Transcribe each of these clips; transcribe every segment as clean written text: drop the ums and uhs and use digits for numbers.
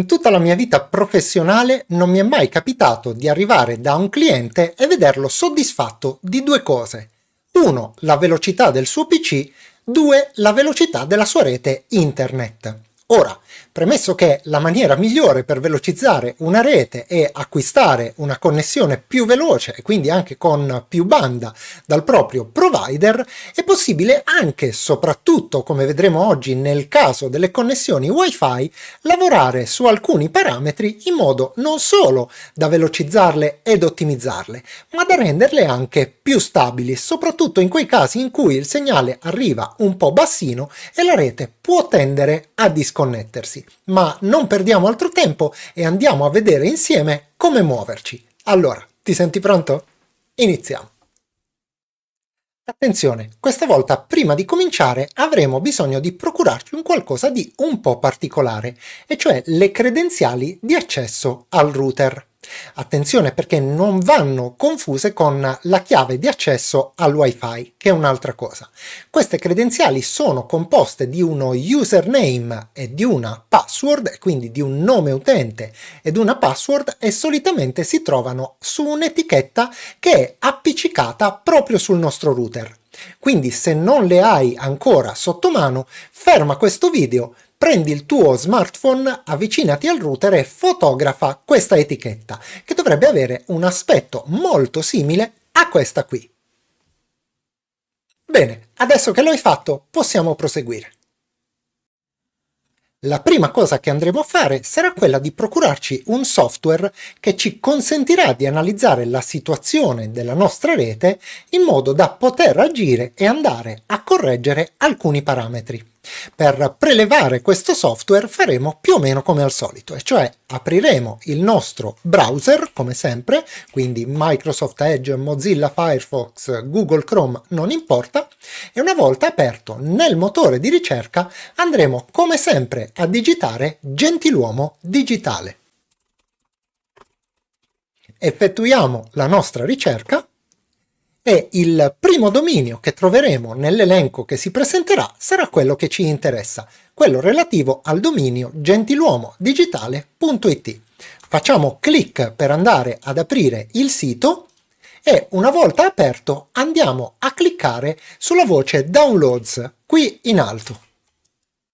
In tutta la mia vita professionale non mi è mai capitato di arrivare da un cliente e vederlo soddisfatto di due cose. 1. La velocità del suo PC. 2. La velocità della sua rete internet. Ora, premesso che la maniera migliore per velocizzare una rete è acquistare una connessione più veloce e quindi anche con più banda dal proprio provider, è possibile anche, soprattutto come vedremo oggi nel caso delle connessioni Wi-Fi, lavorare su alcuni parametri in modo non solo da velocizzarle ed ottimizzarle, ma da renderle anche più stabili, soprattutto in quei casi in cui il segnale arriva un po' bassino e la rete può tendere a disconnettersi. Ma non perdiamo altro tempo e andiamo a vedere insieme come muoverci. Allora, ti senti pronto? Iniziamo. Attenzione, questa volta prima di cominciare avremo bisogno di procurarci un qualcosa di un po' particolare, e cioè le credenziali di accesso al router. Attenzione perché non vanno confuse con la chiave di accesso al Wi-Fi, che è un'altra cosa. Queste credenziali sono composte di uno username e di una password, quindi di un nome utente ed una password, e solitamente si trovano su un'etichetta che è appiccicata proprio sul nostro router. Quindi se non le hai ancora sotto mano, ferma questo video, prendi il tuo smartphone, avvicinati al router e fotografa questa etichetta, che dovrebbe avere un aspetto molto simile a questa qui. Bene, adesso che lo hai fatto, possiamo proseguire. La prima cosa che andremo a fare sarà quella di procurarci un software che ci consentirà di analizzare la situazione della nostra rete in modo da poter agire e andare a correggere alcuni parametri. Per prelevare questo software faremo più o meno come al solito, e cioè apriremo il nostro browser come sempre, quindi Microsoft Edge, Mozilla Firefox, Google Chrome, non importa, e una volta aperto nel motore di ricerca andremo come sempre a digitare Gentiluomo Digitale. Effettuiamo la nostra ricerca e il primo dominio che troveremo nell'elenco che si presenterà sarà quello che ci interessa, quello relativo al dominio gentiluomodigitale.it. Facciamo clic per andare ad aprire il sito e una volta aperto andiamo a cliccare sulla voce Downloads qui in alto.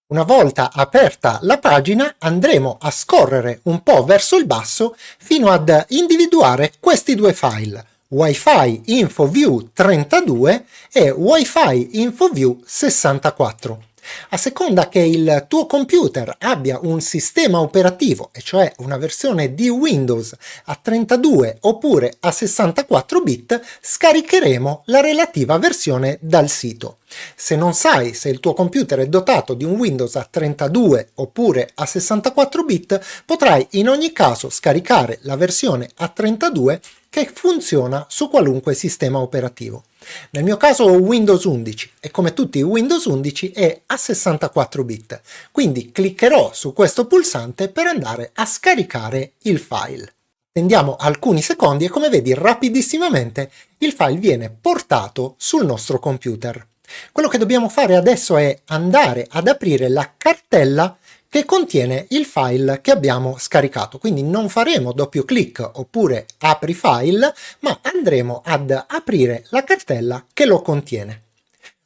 Una volta aperta la pagina andremo a scorrere un po' verso il basso fino ad individuare questi due file, Wi-Fi InfoView 32 e Wi-Fi InfoView 64. A seconda che il tuo computer abbia un sistema operativo, e cioè una versione di Windows a 32 oppure a 64 bit, scaricheremo la relativa versione dal sito. Se non sai se il tuo computer è dotato di un Windows a 32 oppure a 64 bit, potrai in ogni caso scaricare la versione a 32 che funziona su qualunque sistema operativo. Nel mio caso ho Windows 11 e come tutti i Windows 11 è a 64 bit, quindi cliccherò su questo pulsante per andare a scaricare il file. Attendiamo alcuni secondi e come vedi rapidissimamente il file viene portato sul nostro computer. Quello che dobbiamo fare adesso è andare ad aprire la cartella che contiene il file che abbiamo scaricato, quindi non faremo doppio clic oppure apri file, ma andremo ad aprire la cartella che lo contiene.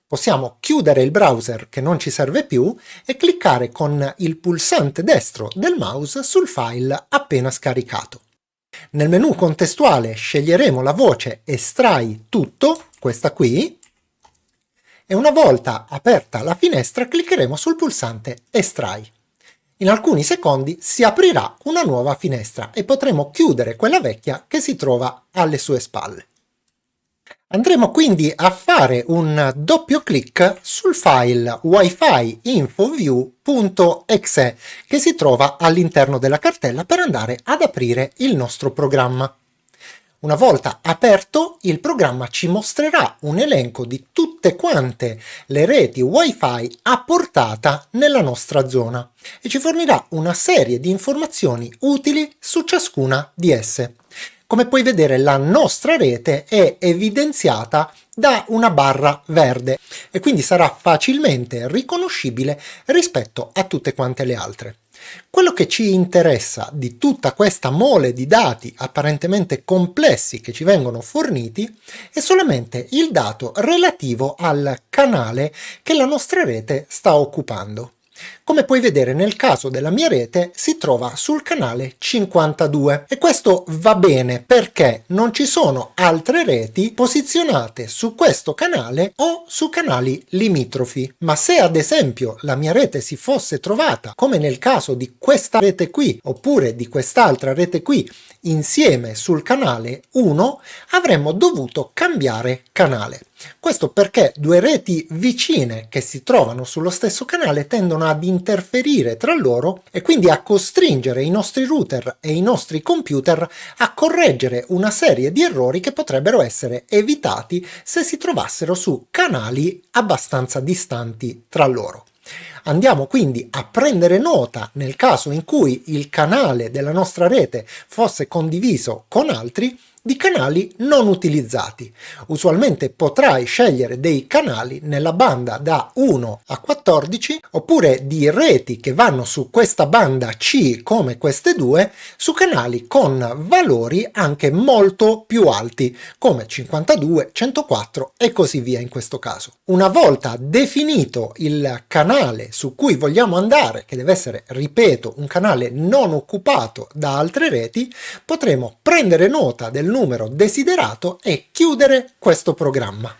Possiamo chiudere il browser che non ci serve più e cliccare con il pulsante destro del mouse sul file appena scaricato. Nel menu contestuale sceglieremo la voce Estrai tutto, questa qui, e una volta aperta la finestra cliccheremo sul pulsante Estrai. In alcuni secondi si aprirà una nuova finestra e potremo chiudere quella vecchia che si trova alle sue spalle. Andremo quindi a fare un doppio clic sul file wifi infoview.exe che si trova all'interno della cartella per andare ad aprire il nostro programma. Una volta aperto, il programma ci mostrerà un elenco di tutte quante le reti Wi-Fi a portata nella nostra zona e ci fornirà una serie di informazioni utili su ciascuna di esse. Come puoi vedere, la nostra rete è evidenziata da una barra verde e quindi sarà facilmente riconoscibile rispetto a tutte quante le altre. Quello che ci interessa di tutta questa mole di dati apparentemente complessi che ci vengono forniti è solamente il dato relativo al canale che la nostra rete sta occupando. Come puoi vedere, nel caso della mia rete si trova sul canale 52 e questo va bene perché non ci sono altre reti posizionate su questo canale o su canali limitrofi. Ma se ad esempio la mia rete si fosse trovata, come nel caso di questa rete qui oppure di quest'altra rete qui, insieme sul canale 1, avremmo dovuto cambiare canale. Questo perché due reti vicine che si trovano sullo stesso canale tendono ad interferire tra loro e quindi a costringere i nostri router e i nostri computer a correggere una serie di errori che potrebbero essere evitati se si trovassero su canali abbastanza distanti tra loro. Andiamo quindi a prendere nota nel caso in cui il canale della nostra rete fosse condiviso con altri di canali non utilizzati. Usualmente potrai scegliere dei canali nella banda da 1 a 14 oppure di reti che vanno su questa banda C come queste due su canali con valori anche molto più alti come 52, 104 e così via in questo caso. Una volta definito il canale su cui vogliamo andare, che deve essere, ripeto, un canale non occupato da altre reti, potremo prendere nota del numero desiderato e chiudere questo programma.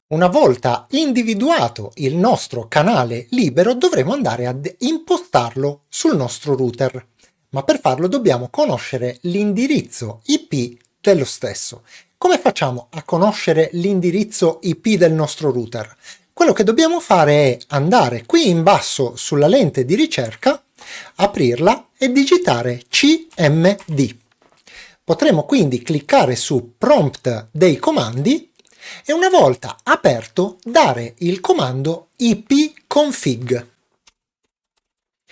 Una volta individuato il nostro canale libero, dovremo andare ad impostarlo sul nostro router, ma per farlo dobbiamo conoscere l'indirizzo IP dello stesso. Come facciamo a conoscere l'indirizzo IP del nostro router? Quello che dobbiamo fare è andare qui in basso sulla lente di ricerca, aprirla e digitare CMD. Potremo quindi cliccare su Prompt dei comandi e una volta aperto dare il comando ipconfig.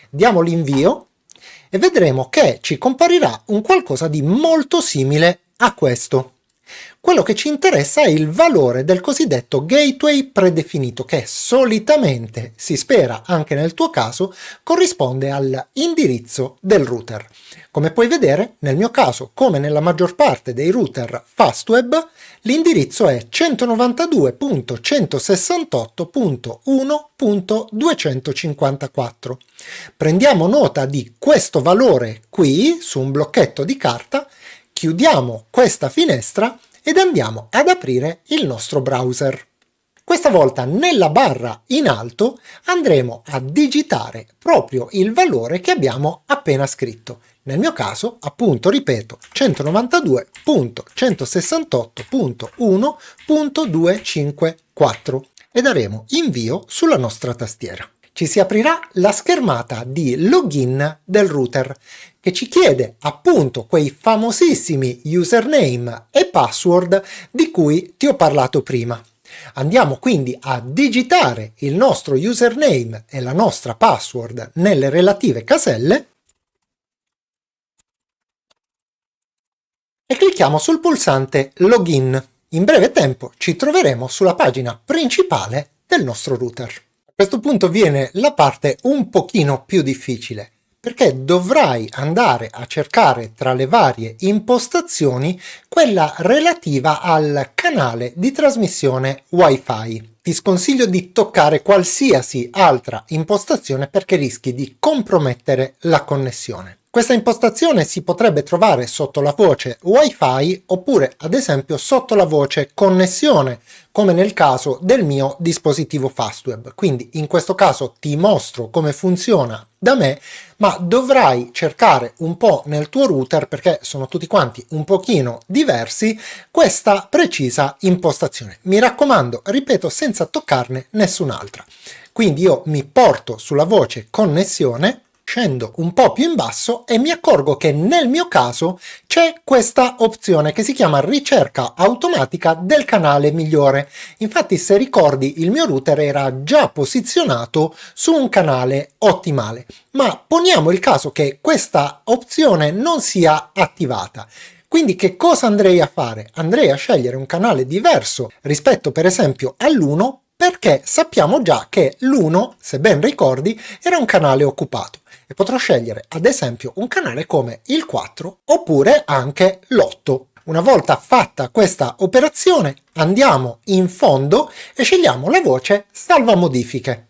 Diamo l'invio e vedremo che ci comparirà un qualcosa di molto simile a questo. Quello che ci interessa è il valore del cosiddetto gateway predefinito, che solitamente, si spera anche nel tuo caso, corrisponde all'indirizzo del router. Come puoi vedere, nel mio caso, come nella maggior parte dei router Fastweb, l'indirizzo è 192.168.1.254. Prendiamo nota di questo valore qui su un blocchetto di carta, chiudiamo questa finestra ed andiamo ad aprire il nostro browser. Questa volta nella barra in alto andremo a digitare proprio il valore che abbiamo appena scritto. Nel mio caso, appunto, ripeto, 192.168.1.254 e daremo invio sulla nostra tastiera. Ci si aprirà la schermata di login del router che ci chiede appunto quei famosissimi username e password di cui ti ho parlato prima. Andiamo quindi a digitare il nostro username e la nostra password nelle relative caselle e clicchiamo sul pulsante login. In breve tempo ci troveremo sulla pagina principale del nostro router. A questo punto viene la parte un pochino più difficile, perché dovrai andare a cercare tra le varie impostazioni quella relativa al canale di trasmissione Wi-Fi. Ti sconsiglio di toccare qualsiasi altra impostazione perché rischi di compromettere la connessione. Questa impostazione si potrebbe trovare sotto la voce Wi-Fi oppure ad esempio sotto la voce connessione, come nel caso del mio dispositivo Fastweb. Quindi in questo caso ti mostro come funziona da me, ma dovrai cercare un po' nel tuo router, perché sono tutti quanti un pochino diversi, questa precisa impostazione. Mi raccomando, ripeto, senza toccarne nessun'altra. Quindi io mi porto sulla voce connessione, scendo un po' più in basso e mi accorgo che nel mio caso c'è questa opzione che si chiama ricerca automatica del canale migliore. Infatti, se ricordi, il mio router era già posizionato su un canale ottimale, ma poniamo il caso che questa opzione non sia attivata. Quindi che cosa andrei a fare? Andrei a scegliere un canale diverso rispetto per esempio all'1 perché sappiamo già che l'1, se ben ricordi, era un canale occupato e potrò scegliere ad esempio un canale come il 4 oppure anche l'8. Una volta fatta questa operazione andiamo in fondo e scegliamo la voce Salva modifiche.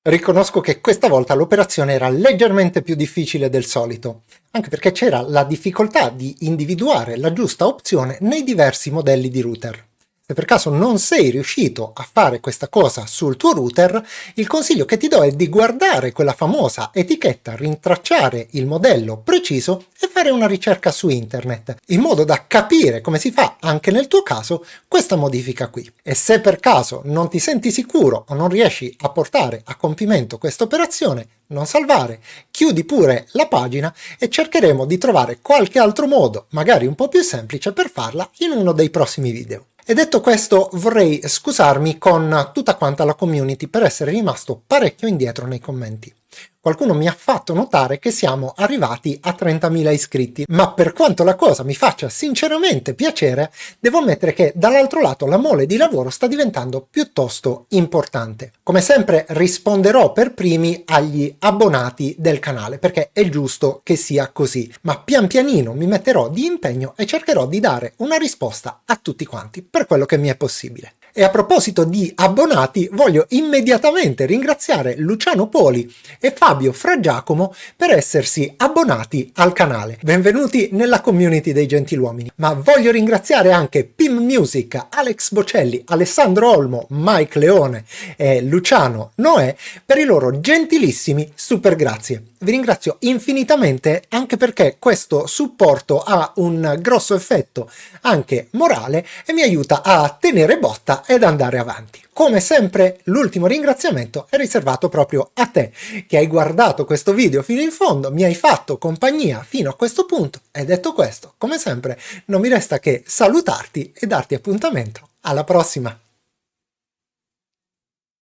Riconosco che questa volta l'operazione era leggermente più difficile del solito, anche perché c'era la difficoltà di individuare la giusta opzione nei diversi modelli di router. Se per caso non sei riuscito a fare questa cosa sul tuo router, il consiglio che ti do è di guardare quella famosa etichetta, rintracciare il modello preciso e fare una ricerca su internet, in modo da capire come si fa anche nel tuo caso questa modifica qui. E se per caso non ti senti sicuro o non riesci a portare a compimento questa operazione, non salvare, chiudi pure la pagina e cercheremo di trovare qualche altro modo, magari un po' più semplice, per farla in uno dei prossimi video. E detto questo, vorrei scusarmi con tutta quanta la community per essere rimasto parecchio indietro nei commenti. Qualcuno mi ha fatto notare che siamo arrivati a 30.000 iscritti, ma per quanto la cosa mi faccia sinceramente piacere, devo ammettere che dall'altro lato la mole di lavoro sta diventando piuttosto importante. Come sempre risponderò per primi agli abbonati del canale, perché è giusto che sia così, ma pian pianino mi metterò di impegno e cercherò di dare una risposta a tutti quanti, per quello che mi è possibile. E a proposito di abbonati, voglio immediatamente ringraziare Luciano Poli e Fabio Fragiacomo per essersi abbonati al canale. Benvenuti nella community dei gentiluomini. Ma voglio ringraziare anche Pim Music, Alex Bocelli, Alessandro Olmo, Mike Leone e Luciano Noè per i loro gentilissimi super grazie. Vi ringrazio infinitamente anche perché questo supporto ha un grosso effetto anche morale e mi aiuta a tenere botta ed andare avanti. Come sempre l'ultimo ringraziamento è riservato proprio a te che hai guardato questo video fino in fondo, mi hai fatto compagnia fino a questo punto e detto questo, come sempre non mi resta che salutarti e darti appuntamento alla prossima.